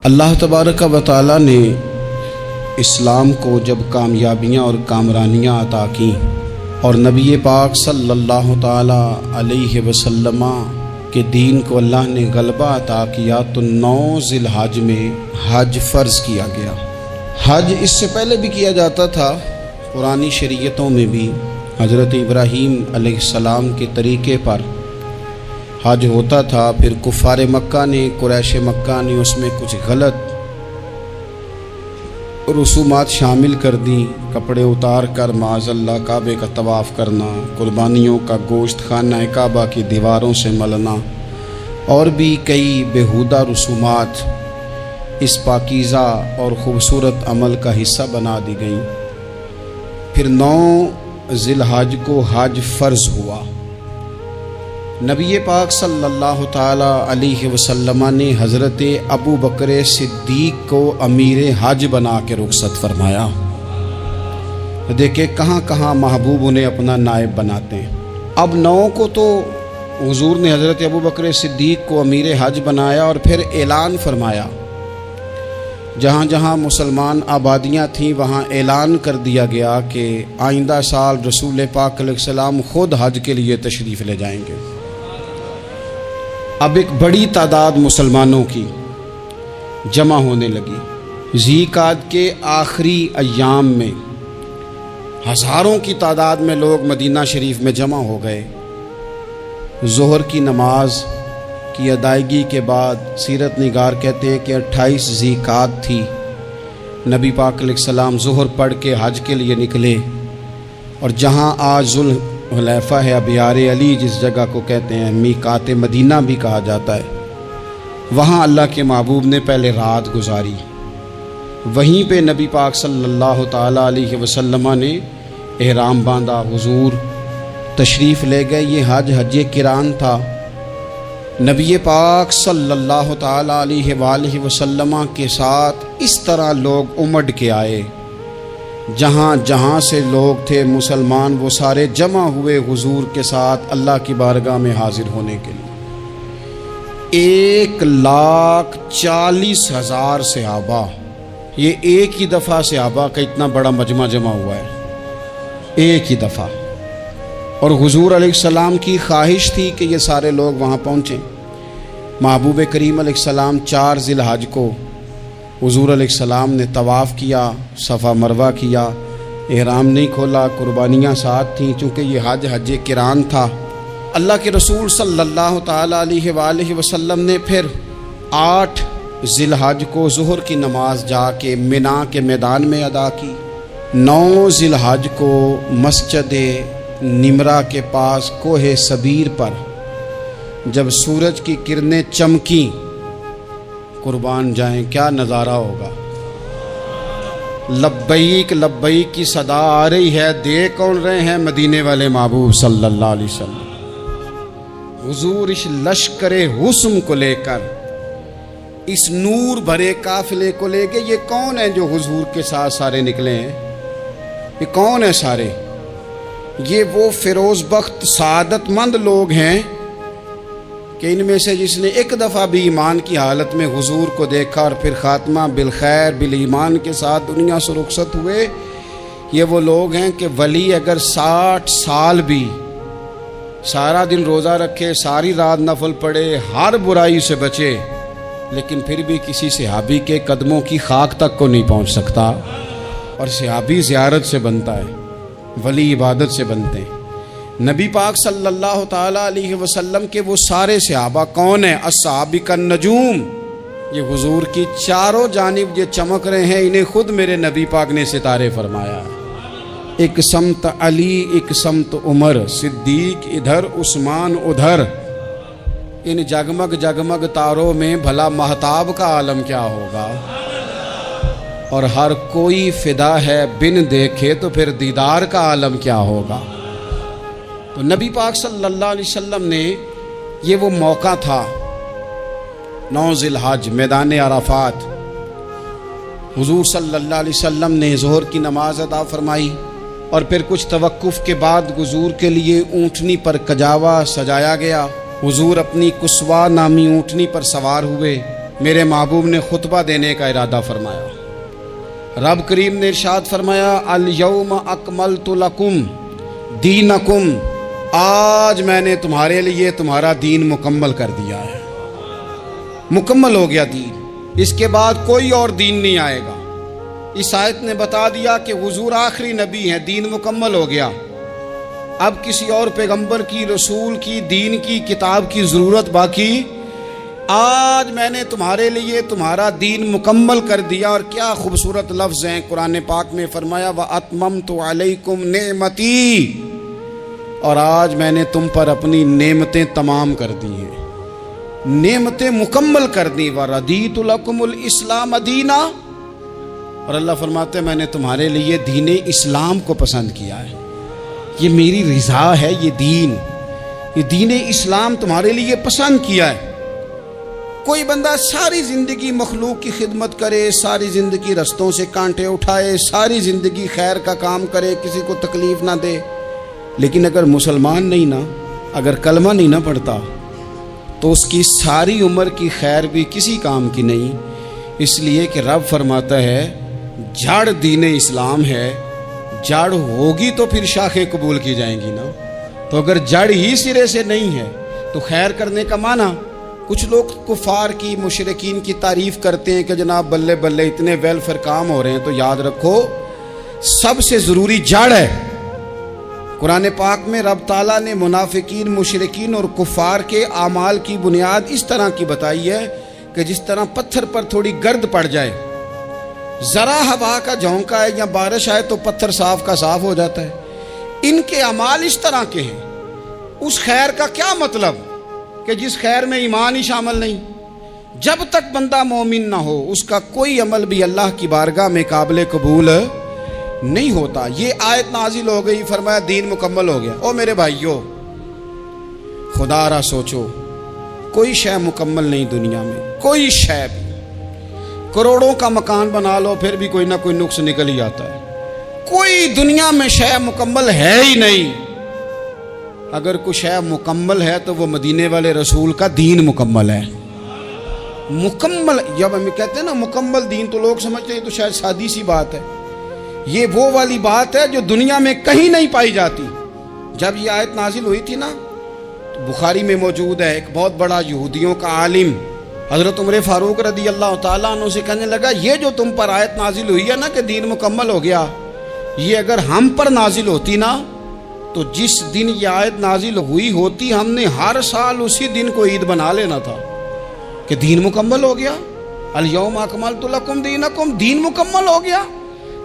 اللہ تبارک و تعالی نے اسلام کو جب کامیابیاں اور کامرانیاں عطا کیں اور نبی پاک صلی اللہ تعالی علیہ وسلم کے دین کو اللہ نے غلبہ عطا کیا تو 9 ذی الحج میں حج فرض کیا گیا۔ حج اس سے پہلے بھی کیا جاتا تھا، پرانی شریعتوں میں بھی حضرت ابراہیم علیہ السلام کے طریقے پر حج ہوتا تھا، پھر کفار مکہ نے، قریش مکہ نے اس میں کچھ غلط رسومات شامل کر دیں، کپڑے اتار کر معاذ اللہ کعبے کا طواف کرنا، قربانیوں کا گوشت خانہ کعبہ کی دیواروں سے ملنا اور بھی کئی بیہودہ رسومات اس پاکیزہ اور خوبصورت عمل کا حصہ بنا دی گئیں۔ پھر 9 ذی الحج کو حج فرض ہوا۔ نبی پاک صلی اللہ تعالی علیہ وسلم نے حضرت ابو بکر صدیق کو امیر حج بنا کے رخصت فرمایا۔ دیکھیں کہاں کہاں محبوب انہیں اپنا نائب بناتے ہیں۔ اب 9 کو تو حضور نے حضرت ابو بکر صدیق کو امیر حج بنایا اور پھر اعلان فرمایا، جہاں جہاں مسلمان آبادیاں تھیں وہاں اعلان کر دیا گیا کہ آئندہ سال رسول پاک علیہ السلام خود حج کے لیے تشریف لے جائیں گے۔ اب ایک بڑی تعداد مسلمانوں کی جمع ہونے لگی۔ ذی قعدہ کے آخری ایام میں ہزاروں کی تعداد میں لوگ مدینہ شریف میں جمع ہو گئے۔ ظہر کی نماز کی ادائیگی کے بعد سیرت نگار کہتے ہیں کہ 28 ذی قعدہ تھی، نبی پاک علیہ السلام ظہر پڑھ کے حج کے لیے نکلے، اور جہاں آج ذوالحلیفہ ہے، ابیار علی جس جگہ کو کہتے ہیں، میقات مدینہ بھی کہا جاتا ہے، وہاں اللہ کے محبوب نے پہلے رات گزاری۔ وہیں پہ نبی پاک صلی اللہ تعالی علیہ وسلم نے احرام باندھا، حضور تشریف لے گئے۔ یہ حج قران تھا۔ نبی پاک صلی اللہ تعالی علیہ وآلہ وسلم کے ساتھ اس طرح لوگ امڑ کے آئے، جہاں جہاں سے لوگ تھے مسلمان وہ سارے جمع ہوئے حضور کے ساتھ اللہ کی بارگاہ میں حاضر ہونے کے لیے۔ 1,40,000 صحابہ، یہ ایک ہی دفعہ صحابہ کا اتنا بڑا مجمع جمع ہوا ہے، ایک ہی دفعہ۔ اور حضور علیہ السلام کی خواہش تھی کہ یہ سارے لوگ وہاں پہنچیں۔ محبوب کریم علیہ السلام 4 ذی الحج کو حضور علیہ السلام نے طواف کیا، صفا مروہ کیا، احرام نہیں کھولا، قربانیاں ساتھ تھیں، چونکہ یہ حج قران تھا۔ اللہ کے رسول صلی اللہ تعالی علیہ وآلہ وسلم نے پھر 8 ذی الحج کو ظہر کی نماز جا کے منا کے میدان میں ادا کی۔ 9 ذی الحج کو مسجد نمرہ کے پاس کوہ صبیر پر جب سورج کی کرنیں چمکیں، قربان جائیں کیا نظارہ ہوگا۔ لبیک لبیک کی صدا آ رہی ہے، دے کون رہے ہیں؟ مدینے والے محبوب صلی اللہ علیہ وسلم۔ حضور اس لشکر حسن کو لے کر، اس نور بھرے قافلے کو لے کے، یہ کون ہیں جو حضور کے ساتھ سارے نکلے ہیں؟ یہ کون ہیں سارے؟ یہ وہ فیروز بخت سعادت مند لوگ ہیں کہ ان میں سے جس نے ایک دفعہ بھی ایمان کی حالت میں حضور کو دیکھا اور پھر خاتمہ بالخیر بالایمان کے ساتھ دنیا سے رخصت ہوئے، یہ وہ لوگ ہیں کہ ولی اگر 60 سال بھی سارا دن روزہ رکھے، ساری رات نفل پڑھے، ہر برائی سے بچے، لیکن پھر بھی کسی صحابی کے قدموں کی خاک تک کو نہیں پہنچ سکتا۔ اور صحابی زیارت سے بنتا ہے، ولی عبادت سے بنتے ہیں۔ نبی پاک صلی اللہ تعالی علیہ وسلم کے وہ سارے صحابہ کون ہیں؟ الصحابہ النجوم، یہ حضور کی چاروں جانب یہ چمک رہے ہیں، انہیں خود میرے نبی پاک نے ستارے فرمایا۔ ایک سمت علی، ایک سمت عمر، صدیق ادھر، عثمان ادھر۔ ان جگمگ جگمگ تاروں میں بھلا مہتاب کا عالم کیا ہوگا؟ اور ہر کوئی فدا ہے بن دیکھے تو پھر دیدار کا عالم کیا ہوگا؟ تو نبی پاک صلی اللہ علیہ وسلم نے یہ وہ موقع تھا، 9 ذی الحج میدان عرفات، حضور صلی اللہ علیہ وسلم نے ظہر کی نماز ادا فرمائی اور پھر کچھ توقف کے بعد حضور کے لیے اونٹنی پر کجاوا سجایا گیا۔ حضور اپنی کسوا نامی اونٹنی پر سوار ہوئے، میرے محبوب نے خطبہ دینے کا ارادہ فرمایا. رب کریم نے ارشاد فرمایا الیوم اکملت لکم دینکم، آج میں نے تمہارے لیے تمہارا دین مکمل کر دیا ہے. مکمل ہو گیا دین، اس کے بعد کوئی اور دین نہیں آئے گا. اس آیت نے بتا دیا کہ حضور آخری نبی ہیں، دین مکمل ہو گیا. اب کسی اور پیغمبر کی، رسول کی، دین کی، کتاب کی ضرورت باقی. آج میں نے تمہارے لیے تمہارا دین مکمل کر دیا. اور کیا خوبصورت لفظ ہیں قرآن پاک میں فرمایا وَأَتْمَمْتُ عَلَيْكُمْ نِعْمَتِي، اور آج میں نے تم پر اپنی نعمتیں تمام کر دی ہیں، نعمتیں مکمل کر دی. وَرَضِيتُ لَكُمُ الْإِسْلَامَ دِينًا، اور اللہ فرماتے ہیں میں نے تمہارے لیے دین اسلام کو پسند کیا ہے، یہ میری رضا ہے. یہ دین اسلام تمہارے لیے پسند کیا ہے. کوئی بندہ ساری زندگی مخلوق کی خدمت کرے، ساری زندگی رستوں سے کانٹے اٹھائے، ساری زندگی خیر کا کام کرے، کسی کو تکلیف نہ دے، لیکن اگر مسلمان نہیں نا، اگر کلمہ نہیں نہ پڑھتا، تو اس کی ساری عمر کی خیر بھی کسی کام کی نہیں. اس لیے کہ رب فرماتا ہے جڑ دین اسلام ہے، جڑ ہوگی تو پھر شاخیں قبول کی جائیں گی نا. تو اگر جڑ ہی سرے سے نہیں ہے تو خیر کرنے کا معنی. کچھ لوگ کفار کی، مشرکین کی تعریف کرتے ہیں کہ جناب بلے بلے اتنے ویلفیئر کام ہو رہے ہیں. تو یاد رکھو سب سے ضروری جڑ ہے. قرآن پاک میں رب تعالیٰ نے منافقین، مشرکین اور کفار کے اعمال کی بنیاد اس طرح کی بتائی ہے کہ جس طرح پتھر پر تھوڑی گرد پڑ جائے، ذرا ہوا کا جھونکا ہے یا بارش آئے تو پتھر صاف کا صاف ہو جاتا ہے. ان کے اعمال اس طرح کے ہیں. اس خیر کا کیا مطلب کہ جس خیر میں ایمان ہی شامل نہیں؟ جب تک بندہ مومن نہ ہو اس کا کوئی عمل بھی اللہ کی بارگاہ میں قابل قبول نہیں ہوتا. یہ آیت نازل ہو گئی، فرمایا دین مکمل ہو گیا. او میرے بھائیو، خدا را سوچو، کوئی شے مکمل نہیں دنیا میں، کوئی شے بھی. کروڑوں کا مکان بنا لو پھر بھی کوئی نہ کوئی نقص نکل ہی آتا ہے. کوئی دنیا میں شے مکمل ہے ہی نہیں. اگر کوئی شے مکمل ہے تو وہ مدینے والے رسول کا دین مکمل ہے. مکمل، جب ہم کہتے ہیں نا مکمل دین، تو لوگ سمجھتے ہیں تو شاید سادی سی بات ہے. یہ وہ والی بات ہے جو دنیا میں کہیں نہیں پائی جاتی. جب یہ آیت نازل ہوئی تھی نا، تو بخاری میں موجود ہے، ایک بہت بڑا یہودیوں کا عالم حضرت عمر فاروق رضی اللہ تعالیٰ عنہ سے کہنے لگا یہ جو تم پر آیت نازل ہوئی ہے نا کہ دین مکمل ہو گیا، یہ اگر ہم پر نازل ہوتی نا تو جس دن یہ آیت نازل ہوئی ہوتی ہم نے ہر سال اسی دن کو عید بنا لینا تھا کہ دین مکمل ہو گیا. الیوم اکملت لکم دینکم، دین مکمل ہو گیا.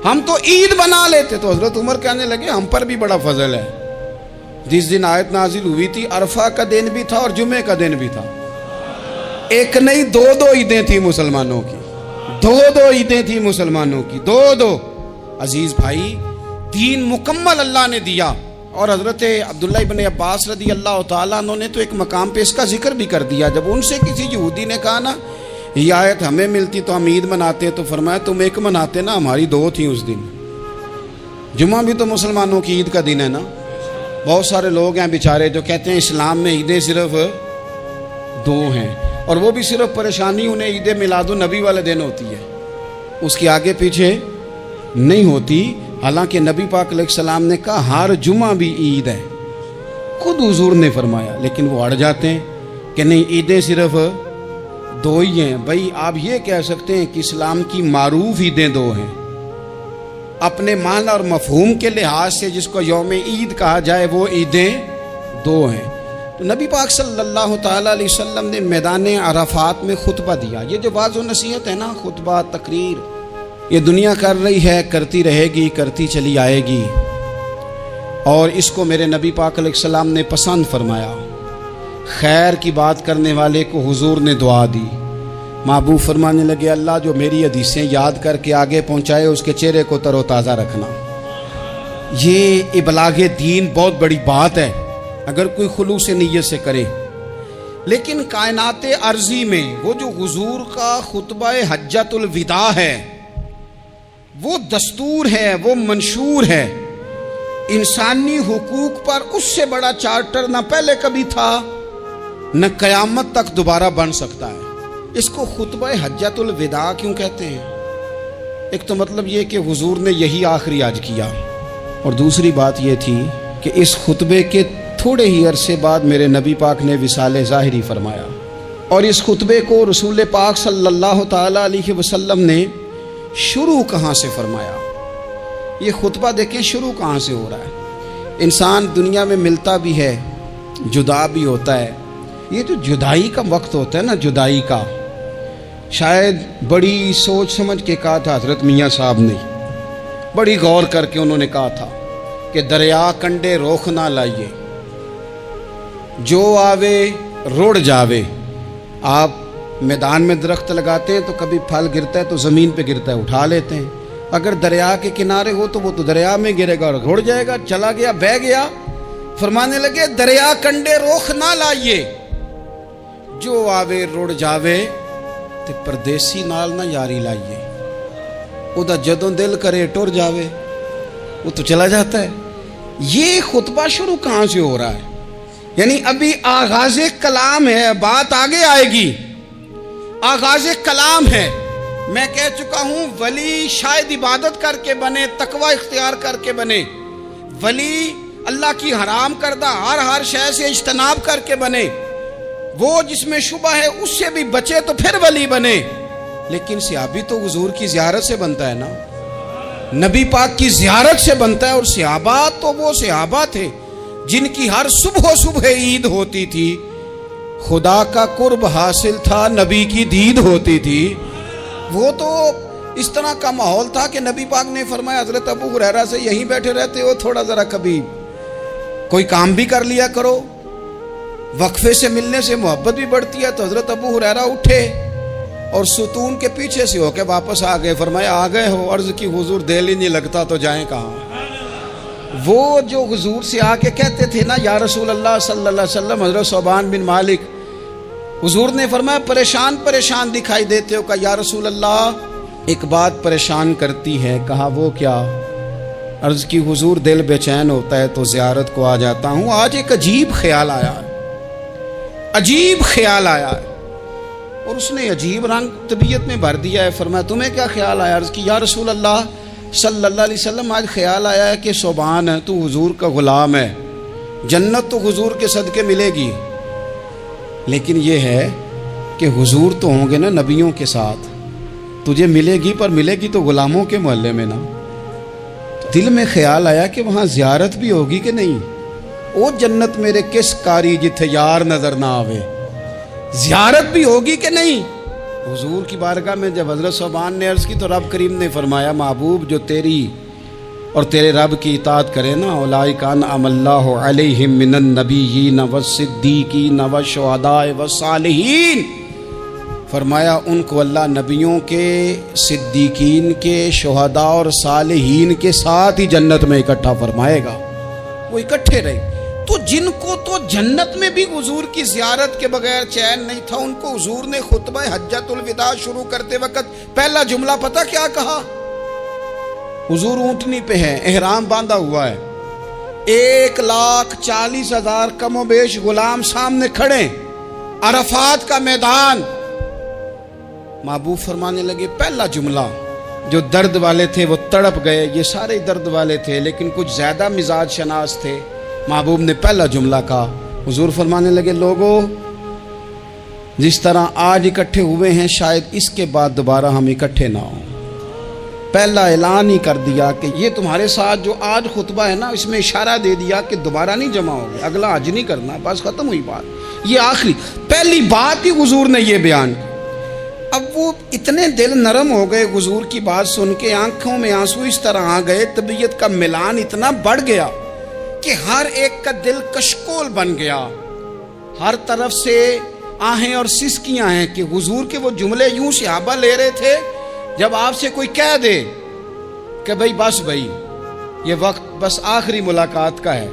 ہم تو عید بنا لیتے. تو حضرت عمر کہنے لگے ہم پر بھی بڑا فضل ہے. جس دن آیت نازل ہوئی تھی عرفہ کا دن بھی تھا اور جمعے کا دن بھی تھا. ایک نہیں دو عیدیں تھیں مسلمانوں کی، دو عیدیں تھیں مسلمانوں کی، دو. عزیز بھائی، دین مکمل اللہ نے دیا. اور حضرت عبداللہ ابن عباس رضی اللہ تعالیٰ عنہ نے تو ایک مقام پہ اس کا ذکر بھی کر دیا. جب ان سے کسی یہودی نے کہا نا یہ آیت ہمیں ملتی تو ہم عید مناتے، تو فرمایا تم ایک مناتے نا، ہماری دو تھیں اس دن. جمعہ بھی تو مسلمانوں کی عید کا دن ہے نا. بہت سارے لوگ ہیں بیچارے جو کہتے ہیں اسلام میں عیدیں صرف دو ہیں، اور وہ بھی صرف پریشانی انہیں عید میلاد النبی والے دن ہوتی ہے، اس کے آگے پیچھے نہیں ہوتی. حالانکہ نبی پاک علیہ السلام نے کہا ہر جمعہ بھی عید ہے، خود حضور نے فرمایا. لیکن وہ اڑ جاتے ہیں کہ نہیں عیدیں صرف دو ہی ہیں. بھائی آپ یہ کہہ سکتے ہیں کہ اسلام کی معروف عیدیں دو ہیں. اپنے معنی اور مفہوم کے لحاظ سے جس کو یوم عید کہا جائے وہ عیدیں دو ہیں. تو نبی پاک صلی اللہ تعالیٰ علیہ وسلم نے میدان عرفات میں خطبہ دیا. یہ جو واعظ و نصیحت ہے نا، خطبہ، تقریر، یہ دنیا کر رہی ہے، کرتی رہے گی، کرتی چلی آئے گی. اور اس کو میرے نبی پاک علیہ السلام نے پسند فرمایا. خیر کی بات کرنے والے کو حضور نے دعا دی. محبوب فرمانے لگے اللہ جو میری حدیثیں یاد کر کے آگے پہنچائے اس کے چہرے کو تر و تازہ رکھنا. یہ ابلاغ دین بہت بڑی بات ہے اگر کوئی خلوص نیت سے کرے. لیکن کائنات ارضی میں وہ جو حضور کا خطبہ حجۃ الوداع ہے، وہ دستور ہے، وہ منشور ہے. انسانی حقوق پر اس سے بڑا چارٹر نہ پہلے کبھی تھا نہ قیامت تک دوبارہ بن سکتا ہے. اس کو خطبہ حجۃ الوداع کیوں کہتے ہیں؟ ایک تو مطلب یہ کہ حضور نے یہی آخری حج کیا، اور دوسری بات یہ تھی کہ اس خطبے کے تھوڑے ہی عرصے بعد میرے نبی پاک نے وصال ظاہری فرمایا، اور اس خطبے کو رسول پاک صلی اللہ تعالیٰ علیہ وسلم نے شروع کہاں سے فرمایا؟ یہ خطبہ دیکھیں شروع کہاں سے ہو رہا ہے۔ انسان دنیا میں ملتا بھی ہے، جدا بھی ہوتا ہے، یہ جو جدائی کا وقت ہوتا ہے نا، جدائی کا، شاید بڑی سوچ سمجھ کے کہا تھا حضرت میاں صاحب نے، بڑی غور کر کے انہوں نے کہا تھا کہ دریا کنڈے روخ نہ لائیے، جو آوے رڑ جاوے۔ آپ میدان میں درخت لگاتے ہیں تو کبھی پھل گرتا ہے تو زمین پہ گرتا ہے، اٹھا لیتے ہیں، اگر دریا کے کنارے ہو تو وہ تو دریا میں گرے گا اور رڑ جائے گا، چلا گیا، بہہ گیا۔ فرمانے لگے دریا کنڈے روخ نہ لائیے، جو آوے رڑ جاوے، تے پردیسی نال نہ یاری لائیے، او دا جدوں دل کرے ٹر جاوے، وہ تو چلا جاتا ہے۔ یہ خطبہ شروع کہاں سے ہو رہا ہے؟ یعنی ابھی آغاز کلام ہے، بات آگے آئے گی، آغاز کلام ہے۔ میں کہہ چکا ہوں ولی شاید عبادت کر کے بنے، تقوی اختیار کر کے بنے، ولی اللہ کی حرام کردہ ہر شے سے اجتناب کر کے بنے، وہ جس میں شبہ ہے اس سے بھی بچے تو پھر ولی بنے۔ لیکن صحابی تو حضور کی زیارت سے بنتا ہے نا، نبی پاک کی زیارت سے بنتا ہے، اور صحابہ تو وہ صحابہ تھے جن کی ہر صبح عید ہوتی تھی، خدا کا قرب حاصل تھا، نبی کی دید ہوتی تھی۔ وہ تو اس طرح کا ماحول تھا کہ نبی پاک نے فرمایا حضرت ابو ہریرہ سے یہیں بیٹھے رہتے ہو، تھوڑا ذرا کبھی کوئی کام بھی کر لیا کرو، وقفے سے ملنے سے محبت بھی بڑھتی ہے۔ تو حضرت ابو ہریرہ اٹھے اور ستون کے پیچھے سے ہو کے واپس آ گئے، فرمایا آ گئے ہو؟ عرض کی حضور دل ہی نہیں لگتا تو جائیں کہاں؟ وہ جو حضور سے آ کے کہتے تھے نا یا رسول اللہ صلی اللہ علیہ وسلم، حضرت ثوبان بن مالک، حضور نے فرمایا پریشان دکھائی دیتے ہو؟ کہا یا رسول اللہ ایک بات پریشان کرتی ہے۔ کہا وہ کیا؟ عرض کی حضور دل بے چین ہوتا ہے تو زیارت کو آ جاتا ہوں، آج ایک عجیب خیال آیا ہے، عجیب خیال آیا ہے، اور اس نے عجیب رنگ طبیعت میں بھر دیا ہے۔ فرمایا تمہیں کیا خیال آیا؟ عرض کی یا رسول اللہ صلی اللہ علیہ وسلم آج خیال آیا ہے کہ ثوبان ہے، تو حضور کا غلام ہے، جنت تو حضور کے صدقے ملے گی، لیکن یہ ہے کہ حضور تو ہوں گے نا نبیوں کے ساتھ، تجھے ملے گی پر ملے گی تو غلاموں کے محلے میں نا۔ دل میں خیال آیا کہ وہاں زیارت بھی ہوگی کہ نہیں؟ او جنت میرے کس کاری جتھے یار نظر نہ آوے، زیارت بھی ہوگی کہ نہیں؟ حضور کی بارگاہ میں جب حضرت ثوبان نے عرض کی تو رب کریم نے فرمایا محبوب جو تیری اور تیرے رب کی اطاعت کرے نا، اولئک انعم اللہ علیہم من النبیین والصدیقین والشہداء والصالحین، فرمایا ان کو اللہ نبیوں کے، صدیقین کے، شہداء اور صالحین کے ساتھ ہی جنت میں اکٹھا فرمائے گا، وہ اکٹھے رہے۔ تو جن کو تو جنت میں بھی حضور کی زیارت کے بغیر چین نہیں تھا، ان کو حضور نے خطبہ حجۃ الوداع شروع کرتے وقت پہلا جملہ پتہ کیا کہا؟ حضور اونٹنی پہ ہے، احرام باندھا ہوا ہے، 1,40,000 کم و بیش غلام سامنے کھڑے، عرفات کا میدان۔ محبوب فرمانے لگے پہلا جملہ، جو درد والے تھے وہ تڑپ گئے، یہ سارے درد والے تھے لیکن کچھ زیادہ مزاج شناس تھے۔ محبوب نے پہلا جملہ کہا، حضور فرمانے لگے لوگو جس طرح آج اکٹھے ہوئے ہیں شاید اس کے بعد دوبارہ ہم اکٹھے نہ ہوں۔ پہلا اعلان ہی کر دیا کہ یہ تمہارے ساتھ جو آج خطبہ ہے نا، اس میں اشارہ دے دیا کہ دوبارہ نہیں جمع ہوگے، اگلا حج نہیں کرنا، بس ختم ہوئی بات، یہ آخری پہلی بات ہی حضور نے یہ بیان کی۔ اب وہ اتنے دل نرم ہو گئے حضور کی بات سن کے، آنکھوں میں آنسو اس طرح آ گئے، طبیعت کا ملان اتنا بڑھ گیا کہ ہر ایک کا دل کشکول بن گیا، ہر طرف سے آہیں اور سسکیاں ہیں کہ حضور کے وہ جملے یوں صحابہ لے رہے تھے جب آپ سے کوئی کہہ دے کہ بھائی یہ وقت بس آخری ملاقات کا ہے،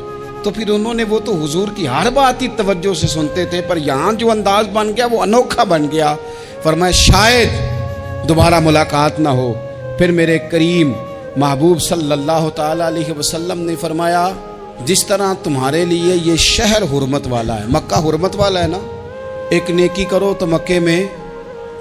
تو پھر انہوں نے وہ تو حضور کی ہر بات ہی توجہ سے سنتے تھے، پر یہاں جو انداز بن گیا وہ انوکھا بن گیا۔ فرمایا شاید دوبارہ ملاقات نہ ہو۔ پھر میرے کریم محبوب صلی اللہ تعالی علیہ وسلم نے فرمایا جس طرح تمہارے لیے یہ شہر حرمت والا ہے، مکہ حرمت والا ہے نا، ایک نیکی کرو تو مکے میں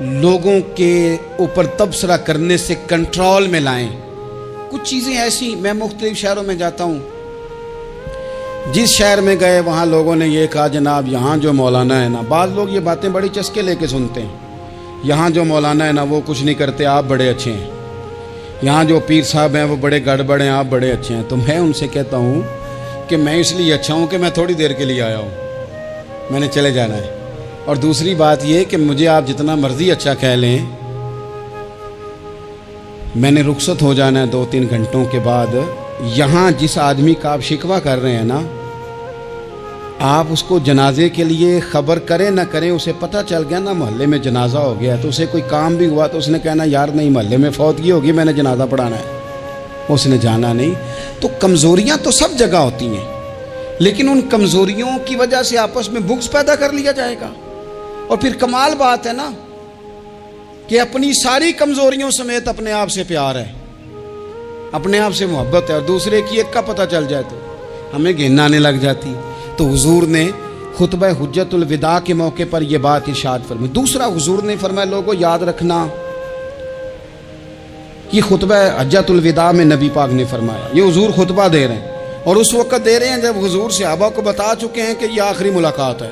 لوگوں کے اوپر تبصرہ کرنے سے کنٹرول میں لائیں۔ کچھ چیزیں ایسی، میں مختلف شہروں میں جاتا ہوں، جس شہر میں گئے وہاں لوگوں نے یہ کہا جناب یہاں جو مولانا ہے نا، بعض لوگ یہ باتیں بڑی چسکے لے کے سنتے ہیں، یہاں جو مولانا ہے نا وہ کچھ نہیں کرتے، آپ بڑے اچھے ہیں، یہاں جو پیر صاحب ہیں وہ بڑے گڑبڑ ہیں، آپ بڑے اچھے ہیں۔ تو میں ان سے کہتا ہوں کہ میں اس لیے اچھا ہوں کہ میں تھوڑی دیر کے لیے آیا ہوں، میں نے چلے جانا ہے۔ اور دوسری بات یہ کہ مجھے آپ جتنا مرضی اچھا کہہ لیں، میں نے رخصت ہو جانا ہے 2-3 گھنٹوں کے بعد۔ یہاں جس آدمی کا آپ شکوہ کر رہے ہیں نا، آپ اس کو جنازے کے لیے خبر کریں نہ کریں، اسے پتہ چل گیا نا محلے میں جنازہ ہو گیا، تو اسے کوئی کام بھی ہوا تو اس نے کہنا یار نہیں محلے میں فوتگی ہوگی، میں نے جنازہ پڑھانا ہے، اس نے جانا نہیں۔ تو کمزوریاں تو سب جگہ ہوتی ہیں، لیکن ان کمزوریوں کی وجہ سے آپس میں بغض پیدا کر لیا جائے گا۔ اور پھر کمال بات ہے نا کہ اپنی ساری کمزوریوں سمیت اپنے آپ سے پیار ہے، اپنے آپ سے محبت ہے، اور دوسرے کی ایک کا پتہ چل جائے تو ہمیں گھن آنے لگ جاتی۔ تو حضور نے خطبہ حجت الوداع کے موقع پر یہ بات ارشاد فرمائی۔ دوسرا حضور نے فرمایا لوگوں یاد رکھنا، یہ خطبہ حجت الوداع میں نبی پاک نے فرمایا، یہ حضور خطبہ دے رہے ہیں، اور اس وقت دے رہے ہیں جب حضور صحابہ کو بتا چکے ہیں کہ یہ آخری ملاقات ہے۔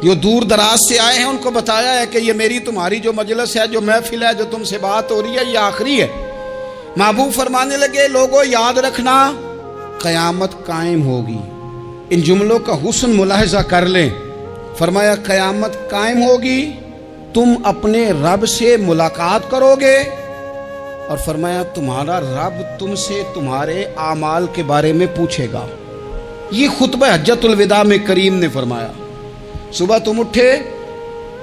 جو دور دراز سے آئے ہیں ان کو بتایا ہے کہ یہ میری تمہاری جو مجلس ہے، جو محفل ہے، جو تم سے بات ہو رہی ہے، یہ آخری ہے۔ محبوب فرمانے لگے لوگوں یاد رکھنا قیامت قائم ہوگی۔ ان جملوں کا حسن ملاحظہ کر لیں۔ فرمایا قیامت قائم ہوگی، تم اپنے رب سے ملاقات کرو گے، اور فرمایا تمہارا رب تم سے تمہارے اعمال کے بارے میں پوچھے گا۔ یہ خطبہ حجت الوداع میں کریم نے فرمایا۔ صبح تم اٹھے،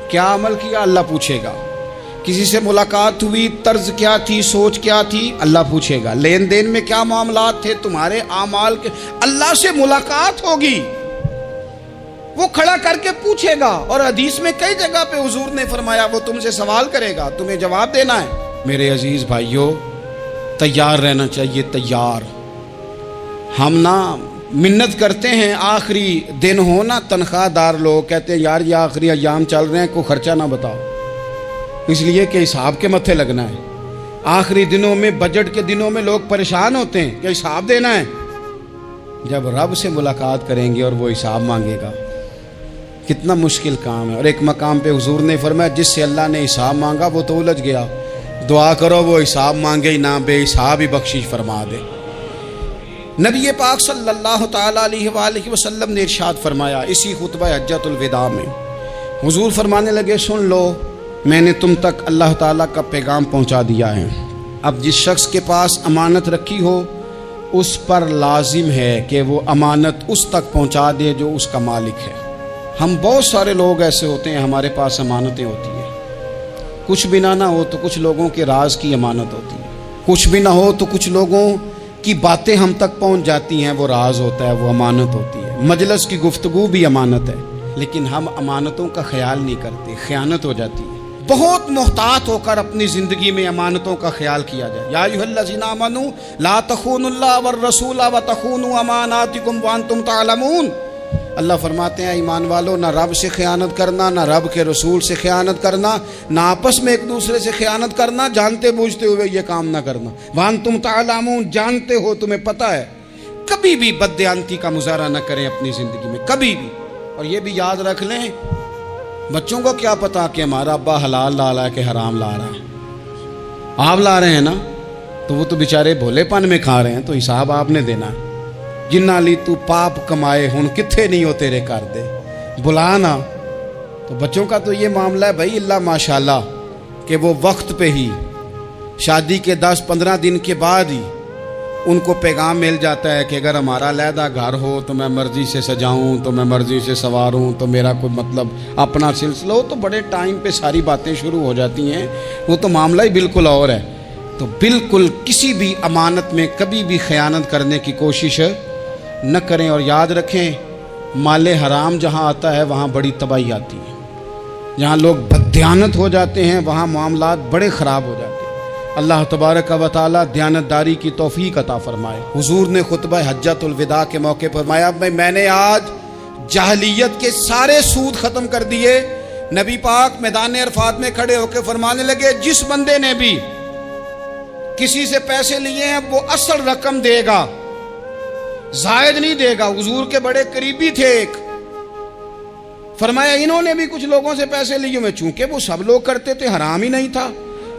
کیا عمل کیا، اللہ پوچھے گا۔ کسی سے ملاقات ہوئی، طرز کیا تھی، سوچ کیا تھی، اللہ پوچھے گا۔ لین دین میں کیا معاملات تھے، تمہارے اعمال کے، اللہ سے ملاقات ہوگی، وہ کھڑا کر کے پوچھے گا۔ اور حدیث میں کئی جگہ پہ حضور نے فرمایا وہ تم سے سوال کرے گا، تمہیں جواب دینا ہے۔ میرے عزیز بھائیوں، تیار رہنا چاہیے، تیار۔ ہم نا منت کرتے ہیں آخری دن ہو نا، تنخواہ دار لوگ کہتے ہیں یار یہ آخری ایام چل رہے ہیں، کوئی خرچہ نہ بتاؤ، اس لیے کہ حساب کے متھے لگنا ہے۔ آخری دنوں میں، بجٹ کے دنوں میں لوگ پریشان ہوتے ہیں کہ حساب دینا ہے۔ جب رب سے ملاقات کریں گے اور وہ حساب مانگے گا، کتنا مشکل کام ہے۔ اور ایک مقام پہ حضور نے فرمایا جس سے اللہ نے حساب مانگا وہ تو الجھ گیا، دعا کرو وہ حساب مانگے ہی نہ، بے حساب ہی بخشش فرما دے۔ نبی پاک صلی اللہ تعالیٰ علیہ وآلہ وسلم نے ارشاد فرمایا اسی خطبہ حجت الوداع میں، حضور فرمانے لگے سن لو، میں نے تم تک اللہ تعالیٰ کا پیغام پہنچا دیا ہے۔ اب جس شخص کے پاس امانت رکھی ہو اس پر لازم ہے کہ وہ امانت اس تک پہنچا دے جو اس کا مالک ہے۔ ہم بہت سارے لوگ ایسے ہوتے ہیں ہمارے پاس امانتیں ہوتی ہیں، کچھ بھی نہ ہو تو کچھ لوگوں کے راز کی امانت ہوتی ہے، کچھ بھی نہ ہو تو کچھ لوگوں کی باتیں ہم تک پہنچ جاتی ہیں، وہ راز ہوتا ہے، وہ امانت ہوتی ہے۔ مجلس کی گفتگو بھی امانت ہے، لیکن ہم امانتوں کا خیال نہیں کرتے، خیانت ہو جاتی ہے۔ بہت محتاط ہو کر اپنی زندگی میں امانتوں کا خیال کیا جائے۔ یا ایھا الذین آمنوا لا تخونوا اللہ والرسول وتخونوا اماناتکم وانتم تعلمون۔ اللہ فرماتے ہیں ایمان والو، نہ رب سے خیانت کرنا، نہ رب کے رسول سے خیانت کرنا، نہ آپس میں ایک دوسرے سے خیانت کرنا، جانتے بوجھتے ہوئے یہ کام نہ کرنا۔ وانتم تعلمون، جانتے ہو، تمہیں پتہ ہے۔ کبھی بھی بددیانتی کا مظاہرہ نہ کریں اپنی زندگی میں، کبھی بھی۔ اور یہ بھی یاد رکھ لیں، بچوں کو کیا پتا کہ ہمارا ابا حلال لا رہا ہے کہ حرام لا رہا ہے، آپ لا رہے ہیں نا، تو وہ تو بیچارے بھولے پن میں کھا رہے ہیں، تو حساب آپ نے دینا ہے۔ جنہ لی تو پاپ کمائے ہن کتھے نہیں ہو تیرے کر دے، بلانا۔ تو بچوں کا تو یہ معاملہ ہے بھائی، اللہ ماشاءاللہ کہ وہ وقت پہ ہی، شادی کے 10-15 دن کے بعد ہی ان کو پیغام مل جاتا ہے کہ اگر ہمارا علیحدہ گھر ہو تو میں مرضی سے سجاؤں، تو میں مرضی سے سنواروں، تو میرا کوئی مطلب اپنا سلسلہ ہو، تو بڑے ٹائم پہ ساری باتیں شروع ہو جاتی ہیں، وہ تو معاملہ ہی بالکل اور ہے۔ تو بالکل کسی بھی امانت میں کبھی بھی خیانت کرنے کی کوشش نہ کریں، اور یاد رکھیں مال حرام جہاں آتا ہے وہاں بڑی تباہی آتی ہے، جہاں لوگ بددیانت ہو جاتے ہیں وہاں معاملات بڑے خراب ہو جاتے ہیں۔ اللہ تبارک و تعالیٰ دیانتداری کی توفیق عطا فرمائے۔ حضور نے خطبہ حجت الوداع کے موقع پر فرمایا میں نے آج جاہلیت کے سارے سود ختم کر دیے، نبی پاک میدان عرفات میں کھڑے ہو کے فرمانے لگے جس بندے نے بھی کسی سے پیسے لیے ہیں وہ اصل رقم دے گا، زائد نہیں دے گا۔ حضور کے بڑے قریبی تھے ایک، فرمایا انہوں نے بھی کچھ لوگوں سے پیسے لیے ہوئے، چونکہ وہ سب لوگ کرتے تھے، حرام ہی نہیں تھا۔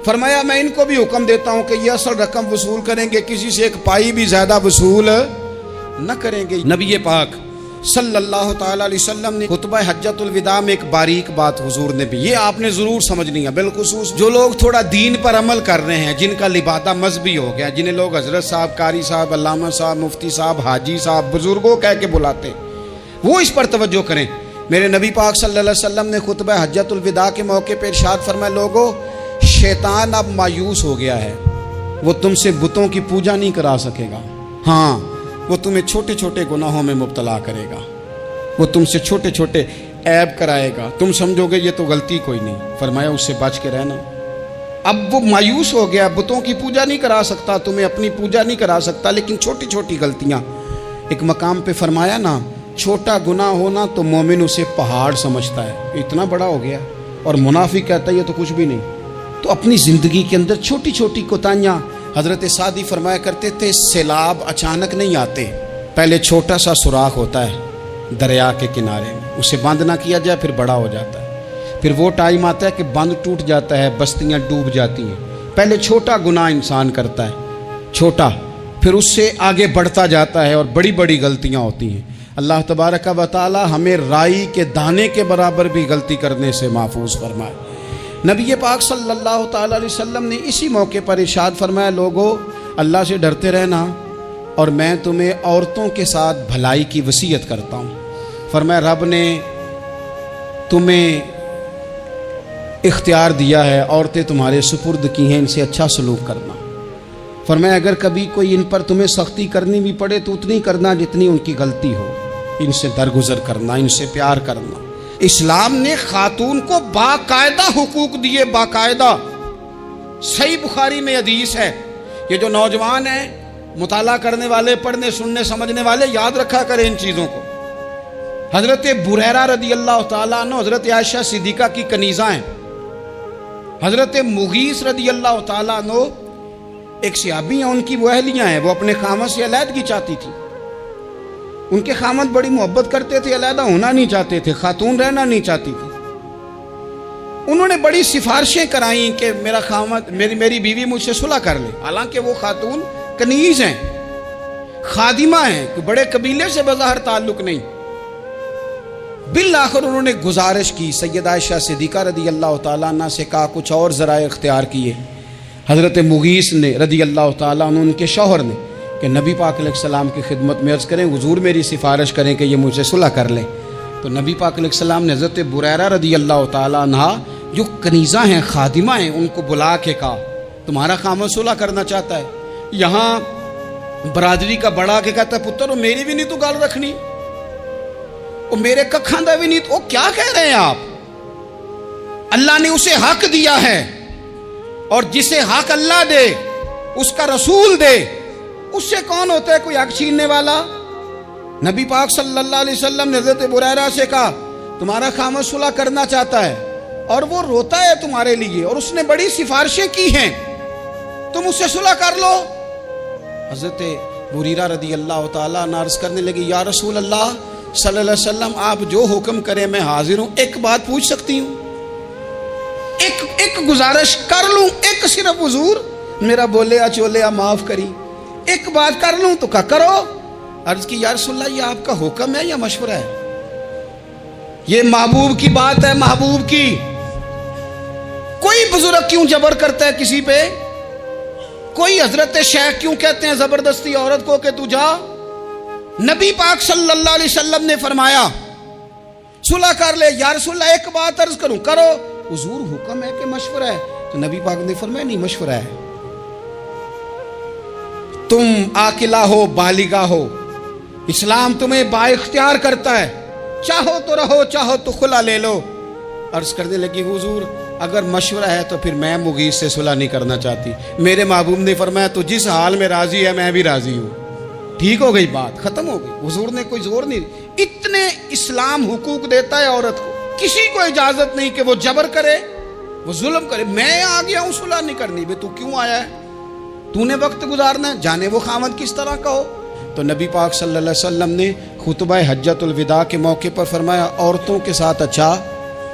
فرمایا میں ان کو بھی حکم دیتا ہوں کہ یہ اصل رقم وصول کریں گے، کسی سے ایک پائی بھی زیادہ وصول نہ کریں گے۔ نبی پاک صلی اللہ تعالی علیہ وسلم نے خطبہ حجۃ الوداع میں ایک باریک بات حضور نے بھی، یہ آپ نے ضرور سمجھنی ہے، بالخصوص جو لوگ تھوڑا دین پر عمل کر رہے ہیں، جن کا لبادہ مذہبی ہو گیا، جنہیں لوگ حضرت صاحب، قاری صاحب، علامہ صاحب، مفتی صاحب، حاجی صاحب، بزرگوں کہہ کے بلاتے، وہ اس پر توجہ کریں۔ میرے نبی پاک صلی اللہ علیہ وسلم نے خطبہ حجۃ الوداع کے موقع پہ ارشاد فرمایا، لوگو شیطان اب مایوس ہو گیا ہے، وہ تم سے بتوں کی پوجا نہیں کرا سکے گا، ہاں وہ تمہیں چھوٹے چھوٹے گناہوں میں مبتلا کرے گا، وہ تم سے چھوٹے چھوٹے عیب کرائے گا، تم سمجھو گے یہ تو غلطی کوئی نہیں، فرمایا اس سے بچ کے رہنا۔ اب وہ مایوس ہو گیا، بتوں کی پوجا نہیں کرا سکتا، تمہیں اپنی پوجا نہیں کرا سکتا، لیکن چھوٹی چھوٹی غلطیاں، ایک مقام پہ فرمایا نا چھوٹا گناہ ہونا تو مومن اسے پہاڑ سمجھتا ہے، اتنا بڑا ہو گیا، اور منافق کہتا ہے یہ تو کچھ بھی نہیں۔ تو اپنی زندگی کے اندر چھوٹی چھوٹی کوتاہیاں، حضرت سعدی فرمایا کرتے تھے سیلاب اچانک نہیں آتے، پہلے چھوٹا سا سوراخ ہوتا ہے دریا کے کنارے میں، اسے بند نہ کیا جائے پھر بڑا ہو جاتا ہے، پھر وہ ٹائم آتا ہے کہ بند ٹوٹ جاتا ہے، بستیاں ڈوب جاتی ہیں۔ پہلے چھوٹا گناہ انسان کرتا ہے، چھوٹا، پھر اس سے آگے بڑھتا جاتا ہے اور بڑی بڑی غلطیاں ہوتی ہیں۔ اللہ تبارک و تعالی ہمیں رائی کے دانے کے برابر بھی غلطی کرنے سے محفوظ فرمائے۔ نبی پاک صلی اللہ تعالی علیہ وسلم نے اسی موقع پر ارشاد فرمایا، لوگو اللہ سے ڈرتے رہنا، اور میں تمہیں عورتوں کے ساتھ بھلائی کی وصیت کرتا ہوں۔ فرمایا رب نے تمہیں اختیار دیا ہے، عورتیں تمہارے سپرد کی ہیں، ان سے اچھا سلوک کرنا۔ فرمایا اگر کبھی کوئی ان پر تمہیں سختی کرنی بھی پڑے تو اتنی کرنا جتنی ان کی غلطی ہو، ان سے درگزر کرنا، ان سے پیار کرنا۔ اسلام نے خاتون کو باقاعدہ حقوق دیے، باقاعدہ۔ صحیح بخاری میں حدیث ہے، یہ جو نوجوان ہیں، مطالعہ کرنے والے، پڑھنے سننے سمجھنے والے، یاد رکھا کریں ان چیزوں کو۔ حضرت بریرہ رضی اللہ تعالیٰ عنہ حضرت عائشہ صدیقہ کی کنیزہ ہیں۔ حضرت مغیث رضی اللہ تعالیٰ عنہ ایک صحابی ہیں، ان کی وہ اہلیہ ہیں، وہ اپنے خامد سے علیحدگی چاہتی تھی۔ ان کے خامد بڑی محبت کرتے تھے، علیحدہ ہونا نہیں چاہتے تھے، خاتون رہنا نہیں چاہتی تھی۔ انہوں نے بڑی سفارشیں کرائیں کہ میرا خامد، میری بیوی مجھ سے صلح کر لے، حالانکہ وہ خاتون کنیز ہیں، خادمہ ہیں، کوئی بڑے قبیلے سے بظاہر تعلق نہیں۔ بالآخر انہوں نے گزارش کی، سیدہ عائشہ صدیقہ رضی اللہ تعالیٰ عنہ سے کہا، کچھ اور ذرائع اختیار کیے۔ حضرت مغیث نے رضی اللہ تعالیٰ عنہ، ان کے شوہر نے، کہ نبی پاک علیہ السلام کی خدمت میں عرض کریں حضور میری سفارش کریں کہ یہ مجھ سے صلح کر لیں۔ تو نبی پاک علیہ السلام نے حضرت بریرہ رضی اللہ تعالیٰ عنہ جو کنیزہ ہیں، خادمہ ہیں، ان کو بلا کے کہا تمہارا خامد صلح کرنا چاہتا ہے۔ یہاں برادری کا بڑا کے کہتا ہے پتر میری بھی نہیں تو گال رکھنی، وہ میرے ککھاں دا بھی نہیں تو، کیا کہہ رہے ہیں آپ؟ اللہ نے اسے حق دیا ہے، اور جسے حق اللہ دے اس کا رسول دے، اس سے کون ہوتا ہے کوئی حق چھیننے والا؟ نبی پاک صلی اللہ علیہ وسلم نے حضرت بریرہ سے کہا تمہارا خامد صلح کرنا چاہتا ہے اور وہ روتا ہے تمہارے لیے، اور اس نے بڑی سفارشیں کی ہیں، تم اس سے صلح کر لو۔ حضرت بریرہ رضی اللہ تعالیٰ عنہ عرض کرنے لگی یا رسول اللہ صلی اللہ علیہ وسلم آپ جو حکم کریں میں حاضر ہوں، ایک بات پوچھ سکتی ہوں؟ ایک گزارش کر لوں؟ ایک صرف حضور میرا بولیا چولیا معاف کری، ایک بات کر لوں؟ تو کہا کرو۔ عرض کی یا رسول اللہ یہ آپ کا حکم ہے یا مشورہ ہے؟ یہ محبوب کی بات ہے، محبوب کی۔ کوئی بزرگ کیوں جبر کرتا ہے کسی پہ؟ کوئی حضرت شیخ کیوں کہتے ہیں زبردستی عورت کو کہ تو جا؟ نبی پاک صلی اللہ علیہ وسلم نے فرمایا صلح کر لے۔ یا رسول اللہ ایک بات عرض کروں؟ کرو۔ حضور حکم ہے کہ مشورہ ہے؟ تو نبی پاک نے فرمایا نہیں مشورہ ہے، تم عاقلہ ہو، بالغہ ہو، اسلام تمہیں با اختیار کرتا ہے، چاہو تو رہو، چاہو تو خلا لے لو۔ عرض کرنے لگی حضور اگر مشورہ ہے تو پھر میں مغیث سے صلح نہیں کرنا چاہتی۔ میرے محبوب نے فرمایا تو جس حال میں راضی ہے میں بھی راضی ہوں۔ ٹھیک ہو گئی بات، ختم ہو گئی۔ حضور نے کوئی زور نہیں، اتنے اسلام حقوق دیتا ہے عورت کو۔ کسی کو اجازت نہیں کہ وہ جبر کرے، وہ ظلم کرے۔ میں آ گیا ہوں صلح نہیں کرنی، بے تو کیوں آیا ہے؟ تو نے وقت گزارنا ہے، جانے وہ خاوند کس طرح کا ہو۔ تو نبی پاک صلی اللہ علیہ وسلم نے خطبہ حجۃ الوداع کے موقع پر فرمایا عورتوں کے ساتھ اچھا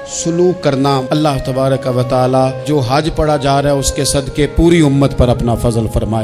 سلوک کرنا۔ اللہ تبارک و تعالی جو حج پڑھا جا رہا ہے اس کے صدقے پوری امت پر اپنا فضل فرمائے۔